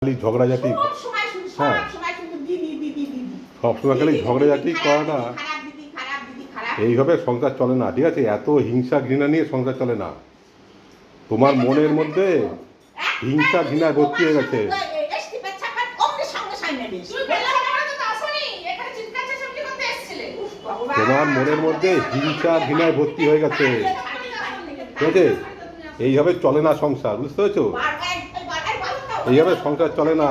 খালি ঝগড়াঝাটি। হ্যাঁ, সবসময় খালি ঝগড়াঝাটি করে না, এইভাবে সংসার চলে না। ঠিক আছে, এত হিংসা ঘৃণা নিয়ে সংসার চলে না। তোমার মনের মধ্যে হিংসা ঘৃণা ভর্তি হয়ে গেছে। তোমার মনের মধ্যে হিংসা ঘৃণায় ভর্তি হয়ে গেছে। ঠিক আছে, এইভাবে চলে না সংসার, বুঝতে পেরেছো? এইভাবে সংসার চলে না।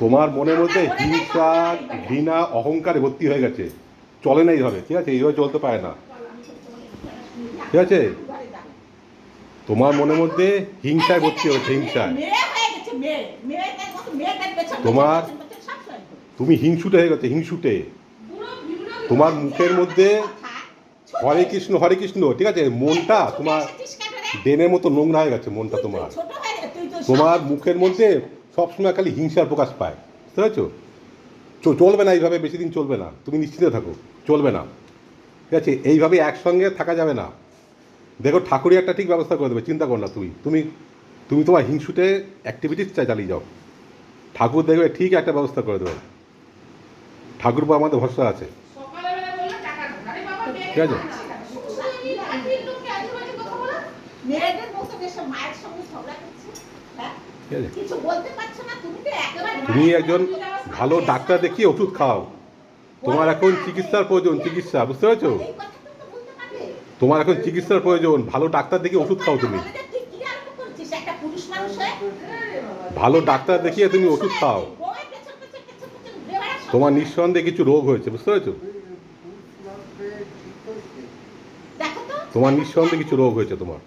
তোমার মনের মধ্যে হিংসা ঘৃণা অহংকারে ভর্তি হয়ে গেছে, চলে না এইভাবে। ঠিক আছে, এইভাবে চলতে পারে না। ঠিক আছে, তোমার মনের মধ্যে হিংসায় ভর্তি হয়েছে, হিংসায়। তোমার তুমি হিংসুটে হয়ে গেছে, হিংসুটে। তোমার মুখের মধ্যে হরে কৃষ্ণ হরে কৃষ্ণ, ঠিক আছে, মনটা তোমার ড্রেনের মতো নোংরা হয়ে গেছে। মনটা তোমার তোমার মুখের মধ্যে সবসময় খালি হিংসার প্রকাশ পায়, বুঝতে পেরেছো? চলবে না এইভাবে, বেশি দিন চলবে না। তুমি নিশ্চিন্তে থাকো, চলবে না। ঠিক আছে, এইভাবে একসঙ্গে থাকা যাবে না। দেখো, ঠাকুরই একটা ঠিক ব্যবস্থা করে দেবে, চিন্তা করো না। তুমি তোমার হিংসুটে অ্যাক্টিভিটিস চালিয়ে যাও, ঠাকুর দেখবে ঠিক একটা ব্যবস্থা করে দেবে। ঠাকুর বা আমাদের ভরসা আছে। ঠিক আছে, তুমি একজন ভালো ডাক্তার দেখিয়ে ওষুধ খাও। তোমার এখন চিকিৎসার প্রয়োজন, চিকিৎসা, বুঝতে পেরেছো? তোমার এখন চিকিৎসার প্রয়োজন, ভালো ডাক্তার দেখিয়ে ওষুধ খাও। তুমি ভালো ডাক্তার দেখিয়ে তুমি ওষুধ খাও। তোমার নিঃসন্দেহে কিছু রোগ হয়েছে, বুঝতে পেরেছো? তোমার নিঃসন্দেহে কিছু রোগ হয়েছে তোমার।